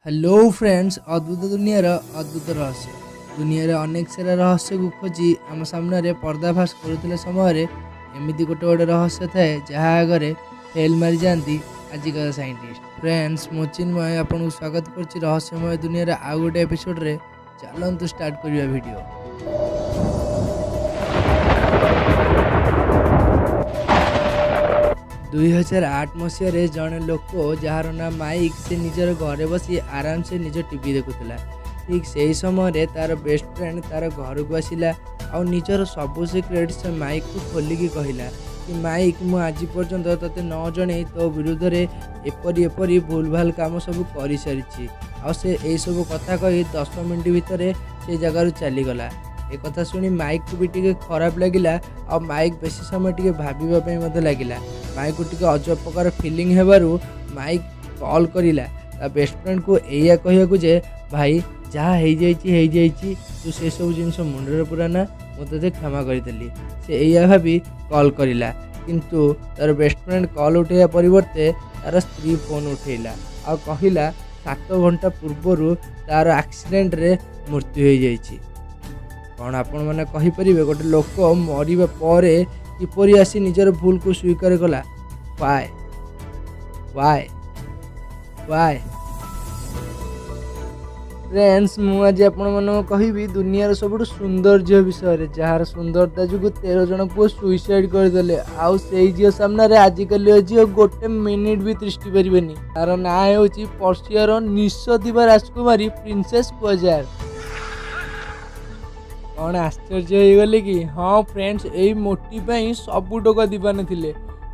Hello friends, अद्भुत दुनियार अद्भुत रहस्य दुनिया अनेक सारा रहस्य को खोजी आम सामने पर्दाफाश करुले समय एमती गोटे गोटे रहस्य थाए जहाँ आगे फेल मारी जाती आजिका साइंटिस्ट। फ्रेंड्स, मो चिन्मय आपको स्वागत करुच्ची रहस्यमय दुनिया आउ गोटे एपिसोड रे। चलतु स्टार्ट करिया वीडियो। 2008 मसीह जड़े लोक जार ना माइक से निजर घरे बसी आराम से निज टीवी देखुला। ठीक से समय तार बेस्ट फ्रेंड तार घर को आसला आ निजर सबू सिक्रेट से माइक को खोलिकी कहला कि माइक मु आज पर्यंत तोते न जणे तो विरुद्ध रे एपरी भूल भाल काम सब कर सारी आ से यही सब कथा कही 10 मिनट भितर से जगार चलीगला। एक कथा शुणी माइक को भी टिके खराब लगिला और माइक बेसी समय टिके भाविबा लगिला। माइक को टिके अजब प्रकार फीलिंग हेबारु माइक कॉल करिला ता बेस्ट फ्रेंड को एया कहया जे भाई जहाँ हो जाइए तू से सब जिनस मुंडरे पूरा ना मुझे क्षमा करदेली। से एया भाभी कॉल करिला किंतु तार बेस्ट फ्रेंड कॉल उठेया परिवर्ते तार स्त्री फोन उठेला आ कहला 7 घंटा पूर्व तार एक्सीडेंट रे मृत्यु हो जाइए। कौन आपण मैंने कहीपर गोटे लोक मरवा पर किपरि आसी निजर भूल को स्वीकार कला? वाय वाय वाय फ्रेंड्स, मुझे आपण मन कहि दुनियार सब सौंदर्य विषय जार सुंदरता जो 13 जन पुओ सुइसाइड करदे आउ से झील सामने आजिकल झील गोटे मिनिट भी तृष्टि पारे। तार ना हो पर्सियर निस्सदिवा राजकुमारी प्रिंसेस क्वाजार। कौन आश्चर्य हो गले कि हाँ फ्रेंड्स, यही मोटी सबू टोका दीवान थे।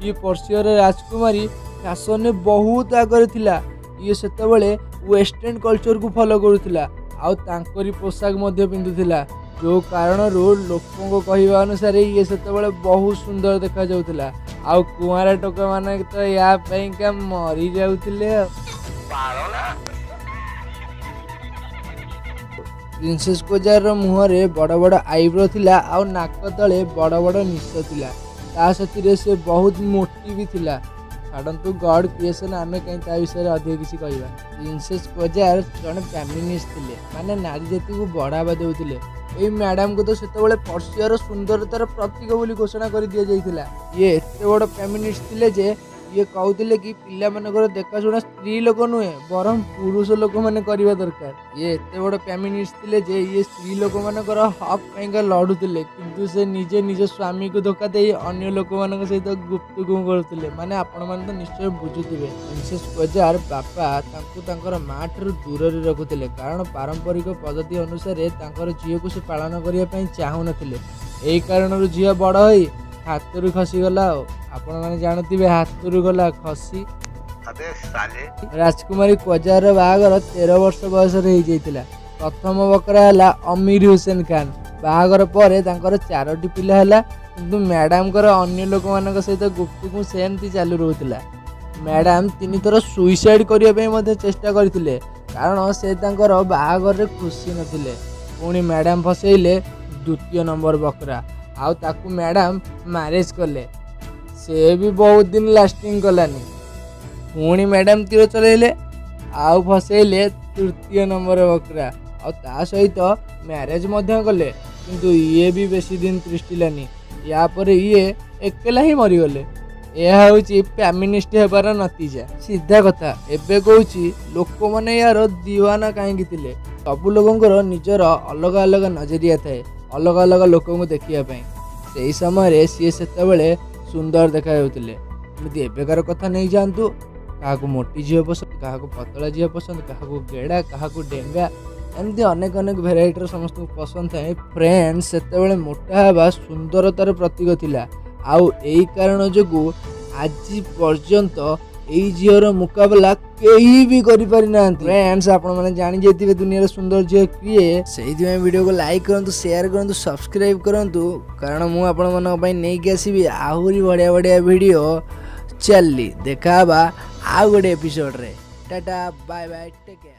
ये पर्सियर राजकुमारी फैशन में बहुत आगे थिला। ये सेतबेले वेस्टर्न कल्चर को फॉलो करुला आउ तांकरी पोशाक पिंधुला जो कारण लोकों को कहवा अनुसार ये सेतबेले बहुत सुंदर देखा जाउथिला। आउ कुआरा टोका माने तो या का मरी जाउथिले। प्रिंसेस क्वाजार मुहरे बड़ बड़ आईब्रो थिला आउ नाक तले बड़ बड़ निश थिला। ता सतीरे से बहुत मोटी भी थिला। छाड़ू गॉड क्रिएशन आमे कहीं ता विषय अधिक किसी कहवा। प्रिंसेस क्वाजार जड़े फेमिनिस्ट थिले, माने नारी जाति को बढ़ावा देउथिले। एई मैडम को तो सेतबेले पर्सियर सुंदरतार प्रतीक बोली घोषणा कर दिया जाइथिला। ये एते बड़ फेमिनिस्ट थिले जे ये कहते कि पिला मानकर देखाशुणा स्त्री लोक नुहे बरम पुरुष लोक मैंने करवा दरकार। ये एते बड़ फेमिनिस्ट थिले जे ये स्त्री लोक मानकर हक पाइका लड़ुले किंतु से निजे निज स्वामी को धोखा दे अन्य लोक मान सहित गुप्तगुम करते। माने आपण माने तो निश्चय बुझुथिबे प्रिंसेस क्वाजार बापा तांकर माँ ठारू दूर रे रखुथिले कारण पारंपरिक पद्धति अनुसार तांकर झील को से पालन करिया पई चाहू नथिले। एही कारणरू झील बड़ होई हाथरू खसीगला। आपण माने जानथिबे हाथरू गला खसी। राजकुमारी क्वाजार बाहागर 13 वर्ष बयस रे हो जाइतिला। प्रथम बकरा है अमीर हुसैन खान। बाहागर पर तांकर 4टी पिला है किंतु मैडम कर अन्य लोक मान सहित गुप्तगुम सेमती चालू रोला। मैडम 3 थर सुइसाइड करने चेष्टा करथिले कारण से तांकर बाहागर रे खुशी नथिले। पुणी मैडम फसैले द्वितीय नंबर बकरा आउ ताकू मैडम मैरेज कले। से भी बहुत दिन लास्टिंग कलानी। पुणी मैडम तीर चलैले आउ फसैले तृतीय नंबर बकरा आउ ता सहित मैरेज कले किंतु ये भी बेसी दिन तृष्टिलानी। या पर ये एकला ही मरीगले। यह हूँ फेमिनिस्ट हेबार नतीजा। सीधा कथा एबे कहूँ लोक मैंने यार दीवाना कहीं थे। सबू लोकंर निजर अलग अलग नजरिया थाए अलग अलग लोक देखापी। से समय सी से सुंदर देखा एबेकार कथा नहीं जातु क्या मोटी झील पसंद क्या पतला झील पसंद क्या गेड़ा क्या डेंगा एमती अनेक अनेक भेराइटर समस्त पसंद थाए। फ्रेंड्स, से मोटा हवा सुंदरतार प्रतीक थिला आउ एही कारण जो आज पर्यंत यही झीर मुकाबला कहीं भी करि पारि ना। फ्रेंड्स, आपण माने जानि जेतिबे दुनिया सुंदर झील किए से वीडियो को लाइक करंतु, शेयर करंतु, सब्सक्राइब करंतु कारण मु आपण मन पई नै के आसीबी आहुरी बढ़िया बढ़िया वीडियो। चली देखा आउ गोटे एपिसोड रे। Tata bye bye take care.